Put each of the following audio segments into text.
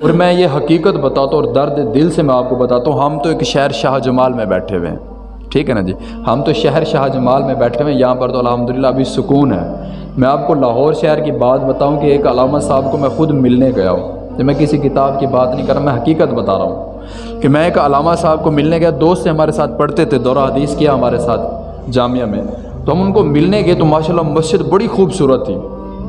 اور میں یہ حقیقت بتاتا ہوں اور درد دل سے میں آپ کو بتاتا ہوں، ہم تو ایک شہر شاہ جمال میں بیٹھے ہوئے ہیں، ٹھیک ہے نا جی، ہم تو شہر شاہ جمال میں بیٹھے ہوئے ہیں، یہاں پر تو الحمدللہ ابھی سکون ہے۔ میں آپ کو لاہور شہر کی بات بتاؤں کہ ایک علامہ صاحب کو میں خود ملنے گیا ہوں، میں کسی کتاب کی بات نہیں کر رہا، میں حقیقت بتا رہا ہوں کہ میں ایک علامہ صاحب کو ملنے گیا، دوست سے ہمارے ساتھ پڑھتے تھے، دورہ حدیث کیا ہمارے ساتھ جامعہ میں، تو ہم ان کو ملنے گئے تو ماشاءاللہ مسجد بڑی خوبصورت تھی،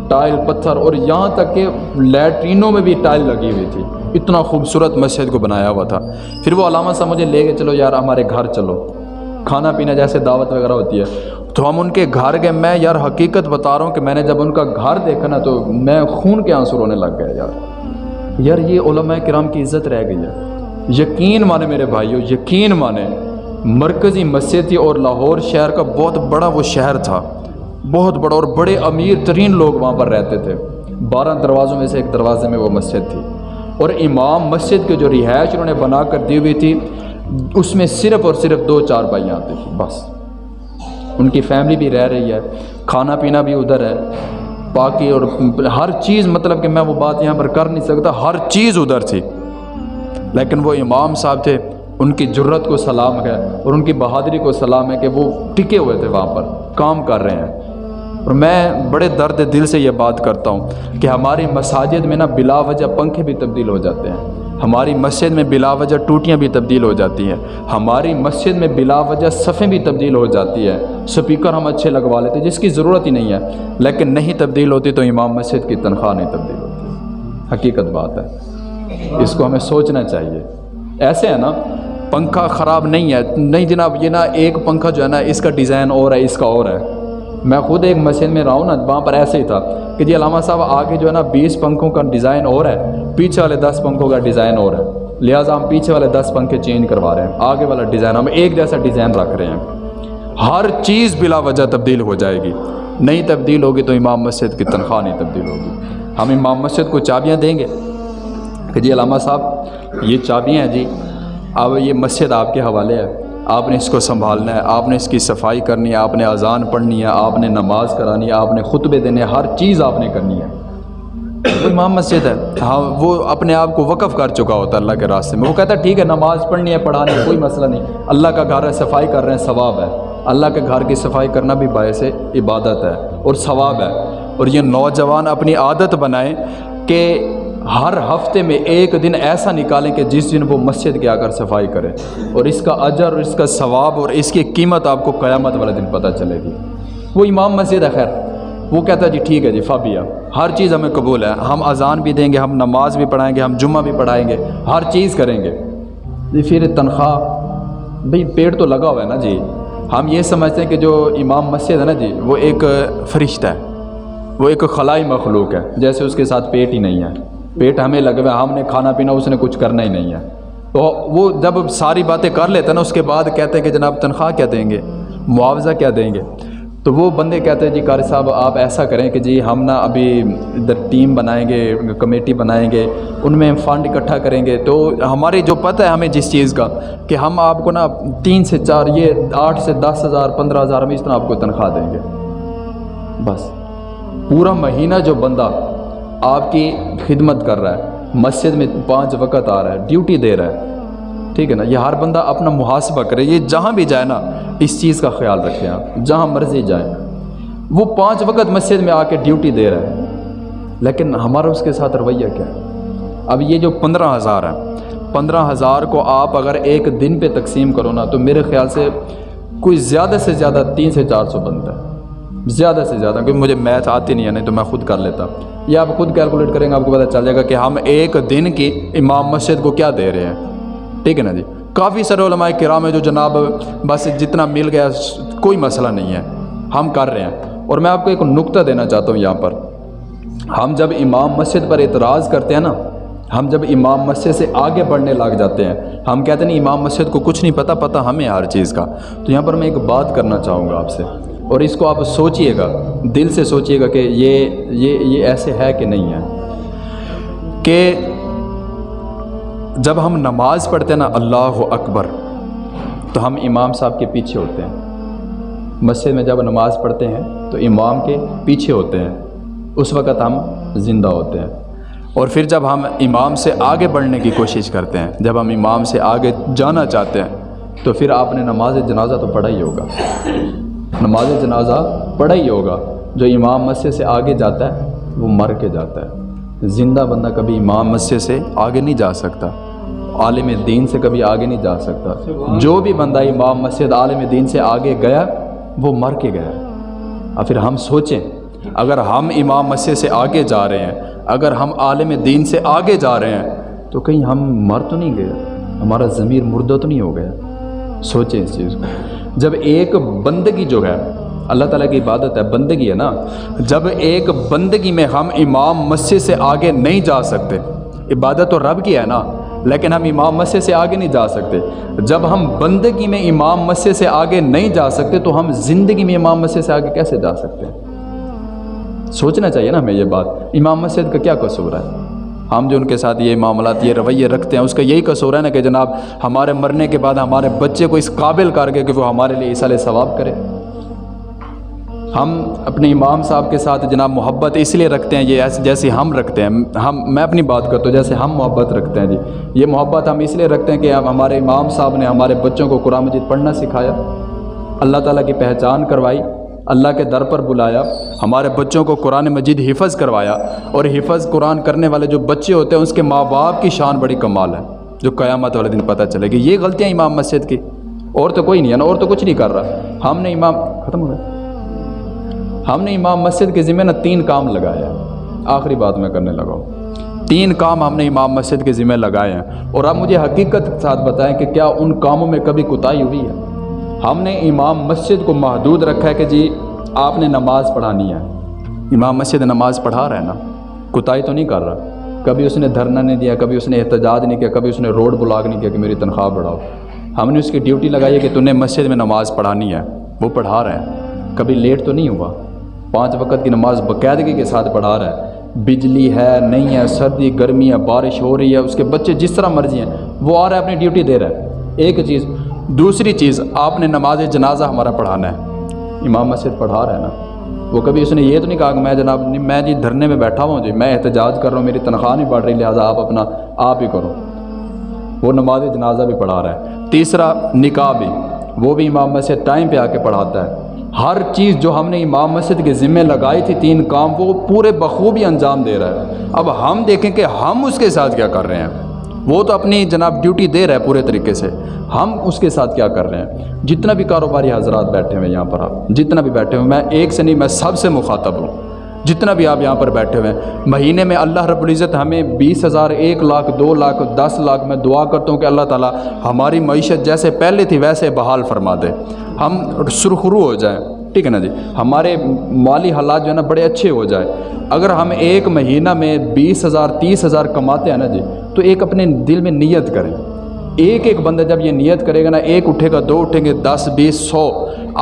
ٹائل پتھر، اور یہاں تک کہ لیٹرینوں میں بھی ٹائل لگی ہوئی تھی، اتنا خوبصورت مسجد کو بنایا ہوا تھا۔ پھر وہ علامہ صاحب مجھے لے کے چلو یار ہمارے گھر چلو، کھانا پینا جیسے دعوت وغیرہ ہوتی ہے، تو ہم ان کے گھر گئے۔ میں یار حقیقت بتا رہا ہوں کہ میں نے جب ان کا گھر دیکھا نا تو میں خون کے آنسو رونے لگ گیا، یار یہ علماء کرام کی عزت رہ گئی ہے۔ یقین مانے میرے بھائیو، یقین مانے، مرکزی مسجد تھی اور لاہور شہر کا بہت بڑا وہ شہر تھا، بہت بڑا، اور بڑے امیر ترین لوگ وہاں پر رہتے تھے، 12 دروازوں میں سے ایک دروازے میں وہ مسجد تھی، اور امام مسجد کے جو رہائش انہوں نے بنا کر دی ہوئی تھی اس میں صرف اور صرف 2 چارپائیاں آتی تھیں بس، ان کی فیملی بھی رہ رہی ہے، کھانا پینا بھی ادھر ہے، باقی اور ہر چیز، مطلب کہ میں وہ بات یہاں پر کر نہیں سکتا، ہر چیز ادھر تھی، لیکن وہ امام صاحب تھے، ان کی جرت کو سلام ہے اور ان کی بہادری کو سلام ہے کہ وہ ٹکے ہوئے تھے وہاں پر کام کر رہے ہیں۔ اور میں بڑے درد دل سے یہ بات کرتا ہوں کہ ہماری مساجد میں نا بلا وجہ پنکھے بھی تبدیل ہو جاتے ہیں، ہماری مسجد میں بلا وجہ ٹوٹیاں بھی تبدیل ہو جاتی ہیں، ہماری مسجد میں بلا وجہ صفیں بھی تبدیل ہو جاتی ہے، سپیکر ہم اچھے لگوا لیتے جس کی ضرورت ہی نہیں ہے، لیکن نہیں تبدیل ہوتی تو امام مسجد کی تنخواہ نہیں تبدیل ہوتی، حقیقت بات ہے، اس کو ہمیں سوچنا چاہیے۔ ایسے ہے نا، پنکھا خراب نہیں ہے، نہیں جناب، یہ نا ایک پنکھا جو ہے نا اس کا ڈیزائن اور ہے، اس کا اور ہے۔ میں خود ایک مسجد میں رہا ہوں نا، وہاں پر ایسے ہی تھا کہ جی علامہ صاحب آگے جو ہے نا 20 پنکھوں کا ڈیزائن اور ہے، پیچھے والے 10 پنکھوں کا ڈیزائن اور ہے، لہٰذا ہم پیچھے والے 10 پنکھے چینج کروا رہے ہیں، آگے والا ڈیزائن ہم ایک جیسا ڈیزائن رکھ رہے ہیں۔ ہر چیز بلا وجہ تبدیل ہو جائے گی، نہیں تبدیل ہوگی تو امام مسجد کی تنخواہ نہیں تبدیل ہوگی۔ ہم امام مسجد کو چابیاں دیں گے کہ جی علامہ صاحب یہ چابیاں ہیں جی، اب یہ مسجد آپ کے حوالے ہے، آپ نے اس کو سنبھالنا ہے، آپ نے اس کی صفائی کرنی ہے، آپ نے اذان پڑھنی ہے، آپ نے نماز کرانی ہے، آپ نے خطبے دینے، ہر چیز آپ نے کرنی ہے۔ وہ امام مسجد ہے، ہاں وہ اپنے آپ کو وقف کر چکا ہوتا ہے اللہ کے راستے میں، وہ کہتا ہے ٹھیک ہے نماز پڑھنی ہے، پڑھانی ہے، کوئی مسئلہ نہیں، اللہ کا گھر ہے، صفائی کر رہے ہیں، ثواب ہے، اللہ کے گھر کی صفائی کرنا بھی باعث عبادت ہے اور ثواب ہے۔ اور یہ نوجوان اپنی عادت بنائیں کہ ہر ہفتے میں ایک دن ایسا نکالیں کہ جس دن وہ مسجد کے آ کر صفائی کرے، اور اس کا اجر اور اس کا ثواب اور اس کی قیمت آپ کو قیامت والے دن پتہ چلے گی۔ وہ امام مسجد ہے، خیر وہ کہتا ہے جی ٹھیک ہے جی فابیا، ہر چیز ہمیں قبول ہے، ہم اذان بھی دیں گے، ہم نماز بھی پڑھائیں گے، ہم جمعہ بھی پڑھائیں گے، ہر چیز کریں گے جی۔ پھر تنخواہ، بھئی پیٹ تو لگا ہوا ہے نا جی، ہم یہ سمجھتے ہیں کہ جو امام مسجد ہے نا جی وہ ایک فرشتہ ہے، وہ ایک خلائی مخلوق ہے، جیسے اس کے ساتھ پیٹ ہی نہیں ہے، پیٹ ہمیں لگا ہوا ہے، ہم نے کھانا پینا، اس نے کچھ کرنا ہی نہیں ہے۔ تو وہ جب ساری باتیں کر لیتا ہے نا، اس کے بعد کہتے ہیں کہ جناب تنخواہ کیا دیں گے، معاوضہ کیا دیں گے، تو وہ بندے کہتے ہیں جی قاری صاحب آپ ایسا کریں کہ جی ہم نا ابھی ادھر ٹیم بنائیں گے، کمیٹی بنائیں گے، ان میں فنڈ اکٹھا کریں گے، تو ہماری جو پتہ ہے ہمیں جس چیز کا کہ ہم آپ کو نا 3 سے 4 یہ 8 سے 10,000 15,000 ہم اس طرح آپ کو تنخواہ دیں گے، بس پورا مہینہ جو بندہ آپ کی خدمت کر رہا ہے، مسجد میں 5 وقت آ رہا ہے، ڈیوٹی دے رہا ہے، ٹھیک ہے نا، یہ ہر بندہ اپنا محاسبہ کرے، یہ جہاں بھی جائے نا اس چیز کا خیال رکھیں، آپ جہاں مرضی جائیں، وہ 5 وقت مسجد میں آ کے ڈیوٹی دے رہا ہے، لیکن ہمارا اس کے ساتھ رویہ کیا ہے؟ اب یہ جو 15,000 ہے، 15,000 کو آپ اگر ایک دن پہ تقسیم کرو نا تو میرے خیال سے کوئی زیادہ سے زیادہ 300 سے 400 بنتا ہے، زیادہ سے زیادہ، کیونکہ مجھے میتھ آتی نہیں ہے، نہیں تو میں خود کر لیتا، یا آپ خود کیلکولیٹ کریں گے آپ کو پتہ چل جائے گا کہ ہم ایک دن کی امام مسجد کو کیا دے رہے ہیں، ٹھیک ہے نا جی۔ کافی سارے علماء کرام ہیں جو جناب بس جتنا مل گیا کوئی مسئلہ نہیں ہے، ہم کر رہے ہیں۔ اور میں آپ کو ایک نقطہ دینا چاہتا ہوں یہاں پر، ہم جب امام مسجد پر اعتراض کرتے ہیں نا، ہم جب امام مسجد سے آگے بڑھنے لگ جاتے ہیں، ہم کہتے ہیں نہیں امام مسجد کو کچھ نہیں پتہ ہمیں ہر چیز کا، تو یہاں پر میں ایک بات کرنا چاہوں گا آپ سے، اور اس کو آپ سوچئے گا، دل سے سوچئے گا کہ یہ ایسے ہے کہ نہیں ہے، کہ جب ہم نماز پڑھتے ہیں نا اللہ اکبر، تو ہم امام صاحب کے پیچھے ہوتے ہیں، مسجد میں جب نماز پڑھتے ہیں تو امام کے پیچھے ہوتے ہیں، اس وقت ہم زندہ ہوتے ہیں، اور پھر جب ہم امام سے آگے بڑھنے کی کوشش کرتے ہیں، جب ہم امام سے آگے جانا چاہتے ہیں، تو پھر آپ نے نماز جنازہ تو پڑھا ہی ہوگا، نماز جنازہ پڑھا ہی ہوگا۔ جو امام مسجد سے آگے جاتا ہے وہ مر کے جاتا ہے۔ زندہ بندہ کبھی امام مسجد سے آگے نہیں جا سکتا، عالم دین سے کبھی آگے نہیں جا سکتا۔ جو بھی بندہ امام مسجد عالم دین سے آگے گیا وہ مر کے گیا۔ اور پھر ہم سوچیں، اگر ہم امام مسجد سے آگے جا رہے ہیں، اگر ہم عالم دین سے آگے جا رہے ہیں، تو کہیں ہم مر تو نہیں گئے، ہمارا ضمیر مردہ تو نہیں ہو گیا؟ سوچیں اس چیز کو۔ جب ایک بندگی جو ہے اللہ تعالیٰ کی عبادت ہے، بندگی ہے نا، جب ایک بندگی میں ہم امام مسجد سے آگے نہیں جا سکتے، عبادت تو رب کی ہے نا، لیکن ہم امام مسجد سے آگے نہیں جا سکتے، جب ہم بندگی میں امام مسجد سے آگے نہیں جا سکتے تو ہم زندگی میں امام مسجد سے آگے کیسے جا سکتے ہیں؟ سوچنا چاہیے نا ہمیں یہ بات۔ امام مسجد کا کیا قصور ہے؟ ہم جو ان کے ساتھ یہ معاملات، یہ رویے رکھتے ہیں، اس کا یہی قصور ہے نا کہ جناب ہمارے مرنے کے بعد ہمارے بچے کو اس قابل کر کے کہ وہ ہمارے لیے ایصال ثواب کرے۔ ہم اپنے امام صاحب کے ساتھ جناب محبت اس لیے رکھتے ہیں، یہ جیسے ہم رکھتے ہیں، میں اپنی بات کرتا ہوں، جیسے ہم محبت رکھتے ہیں جی، یہ محبت ہم اس لیے رکھتے ہیں کہ ہمارے امام صاحب نے ہمارے بچوں کو قرآن مجید پڑھنا سکھایا، اللہ تعالیٰ کی پہچان کروائی، اللہ کے در پر بلایا، ہمارے بچوں کو قرآن مجید حفظ کروایا، اور حفظ قرآن کرنے والے جو بچے ہوتے ہیں اس کے ماں باپ کی شان بڑی کمال ہے، جو قیامت والے دن پتہ چلے گی۔ یہ غلطیاں امام مسجد کی، اور تو کوئی نہیں ہے نا، اور تو کچھ نہیں کر رہا۔ ہم نے امام ختم ہو گیا، ہم نے امام مسجد کے ذمہ 3 کام لگائے ہیں۔ آخری بات میں کرنے لگا ہوں، 3 کام ہم نے امام مسجد کے ذمہ لگائے ہیں، اور آپ مجھے حقیقت کے ساتھ بتائیں کہ کیا ان کاموں میں کبھی کوتاہی ہوئی ہے؟ ہم نے امام مسجد کو محدود رکھا ہے کہ جی آپ نے نماز پڑھانی ہے، امام مسجد نماز پڑھا رہا ہے نا، کوتاہی تو نہیں کر رہا، کبھی اس نے دھرنا نہیں دیا، کبھی اس نے احتجاج نہیں کیا، کبھی اس نے روڈ بلاک نہیں کیا کہ میری تنخواہ بڑھاؤ۔ ہم نے اس کی ڈیوٹی لگائی ہے کہ تو نے مسجد میں نماز پڑھانی ہے، وہ پڑھا رہے ہیں، کبھی لیٹ تو نہیں ہوا، 5 وقت کی نماز باقاعدگی کے ساتھ پڑھا رہا ہے۔ بجلی ہے نہیں ہے، سردی گرمی ہے، بارش ہو رہی ہے، اس کے بچے جس طرح مرضی ہیں وہ آ رہا ہے، اپنی ڈیوٹی دے رہا ہے۔ ایک چیز۔ دوسری چیز، آپ نے نماز جنازہ ہمارا پڑھانا ہے، امام مسجد پڑھا رہا ہے نا، وہ کبھی اس نے یہ تو نہیں کہا کہ میں جناب میں جی دھرنے میں بیٹھا ہوں جی، میں احتجاج کر رہا ہوں، میری تنخواہ نہیں بڑھ رہی لہٰذا آپ اپنا آپ ہی کرو۔ وہ نماز جنازہ بھی پڑھا رہا ہے۔ تیسرا، نکاح بھی، وہ بھی امام مسجد ٹائم پہ آ کے پڑھاتا ہے۔ ہر چیز جو ہم نے امام مسجد کے ذمہ لگائی تھی، 3 کام، وہ پورے بخوبی انجام دے رہا ہے۔ اب ہم دیکھیں کہ ہم اس کے ساتھ کیا کر رہے ہیں۔ وہ تو اپنی جناب ڈیوٹی دے رہا ہے پورے طریقے سے، ہم اس کے ساتھ کیا کر رہے ہیں۔ جتنا بھی کاروباری حضرات بیٹھے ہوئے یہاں پر، آپ جتنا بھی بیٹھے ہوئے، میں ایک سے نہیں، میں سب سے مخاطب ہوں، جتنا بھی آپ یہاں پر بیٹھے ہوئے ہیں۔ مہینے میں اللہ رب العزت ہمیں 20,000، 1 لاکھ، 2 لاکھ، 10 لاکھ، میں دعا کرتا ہوں کہ اللہ تعالیٰ ہماری معیشت جیسے پہلے تھی ویسے بحال فرما دے، ہم سرخرو ہو جائیں، ٹھیک ہے نا جی، ہمارے مالی حالات جو ہے نا بڑے اچھے ہو جائے۔ اگر ہم ایک مہینہ میں 20,000، 30,000 کماتے ہیں نا جی، تو ایک اپنے دل میں نیت کریں، ایک بندہ جب یہ نیت کرے گا نا، 1 اٹھے گا، 2 اٹھیں گے، 10، 20، 100،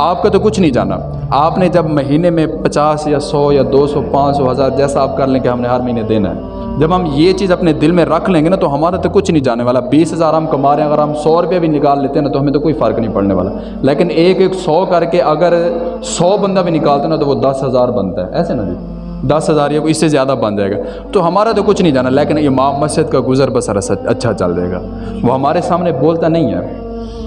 آپ کا تو کچھ نہیں جانا۔ آپ نے جب مہینے میں 50 یا 100 یا 200، 500، 1000 جیسا آپ کر لیں کہ ہم نے ہر مہینے دینا ہے، جب ہم یہ چیز اپنے دل میں رکھ لیں گے نا تو ہمارا تو کچھ نہیں جانے والا۔ 20,000 ہم کما رہے ہیں، اگر ہم 100 روپے بھی نکال لیتے ہیں نا تو ہمیں تو کوئی فرق نہیں پڑنے والا، لیکن 100 کر کے اگر 100 بندہ بھی نکالتے نا تو وہ 10,000 بنتا ہے، ایسے نا جی، 10,000 یا اس سے زیادہ بن جائے گا، تو ہمارا تو کچھ نہیں جانا، لیکن امام مسجد کا گزر بسر اچھا چل جائے گا۔ وہ ہمارے سامنے بولتا نہیں ہے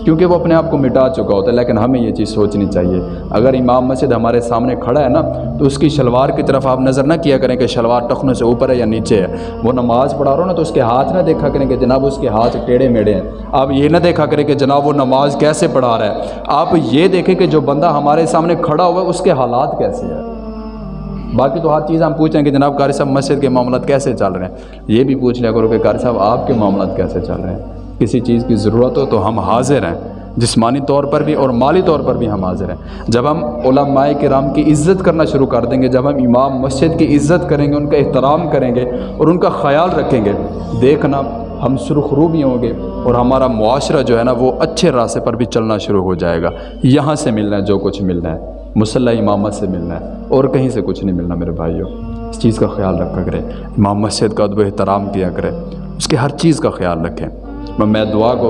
کیونکہ وہ اپنے آپ کو مٹا چکا ہوتا ہے، لیکن ہمیں یہ چیز سوچنی چاہیے، اگر امام مسجد ہمارے سامنے کھڑا ہے نا تو اس کی شلوار کی طرف آپ نظر نہ کیا کریں کہ شلوار ٹخنوں سے اوپر ہے یا نیچے ہے۔ وہ نماز پڑھا رہا ہو نا تو اس کے ہاتھ نہ دیکھا کریں کہ جناب اس کے ہاتھ ٹیڑھے میڑے ہیں، آپ یہ نہ دیکھا کریں کہ جناب وہ نماز کیسے پڑھا رہا ہے، آپ یہ دیکھیں کہ جو بندہ ہمارے سامنے کھڑا ہوا ہے اس کے حالات کیسے ہیں۔ باقی تو ہر چیز ہم پوچھیں کہ جناب قاری صاحب مسجد کے معاملات کیسے چل رہے ہیں، یہ بھی پوچھ لیا کرو کہ قاری صاحب آپ کے معاملات کیسے چل رہے ہیں۔ کسی چیز کی ضرورت ہو تو ہم حاضر ہیں، جسمانی طور پر بھی اور مالی طور پر بھی ہم حاضر ہیں۔ جب ہم علماء کرام کی عزت کرنا شروع کر دیں گے، جب ہم امام مسجد کی عزت کریں گے، ان کا احترام کریں گے اور ان کا خیال رکھیں گے، دیکھنا ہم سرخرو بھی ہوں گے اور ہمارا معاشرہ جو ہے نا وہ اچھے راستے پر بھی چلنا شروع ہو جائے گا۔ یہاں سے ملنا ہے جو کچھ ملنا ہے، مصلی امامت سے ملنا ہے، اور کہیں سے کچھ نہیں ملنا میرے بھائیوں۔ اس چیز کا خیال رکھا کرے، امام مسجد کا ادب و احترام کیا کرے، اس کے ہر چیز کا خیال رکھیں۔ میں دعا کو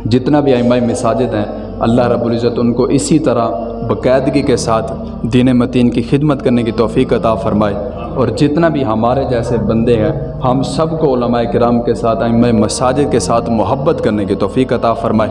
جتنا بھی ائمہ مساجد ہیں، اللہ رب العزت ان کو اسی طرح باقاعدگی کے ساتھ دین متین کی خدمت کرنے کی توفیق عطا فرمائے۔ اور جتنا بھی ہمارے جیسے بندے ہیں ہم سب کو علماء کرام کے ساتھ ائمہ مساجد کے ساتھ محبت کرنے کی توفیق عطا فرمائے۔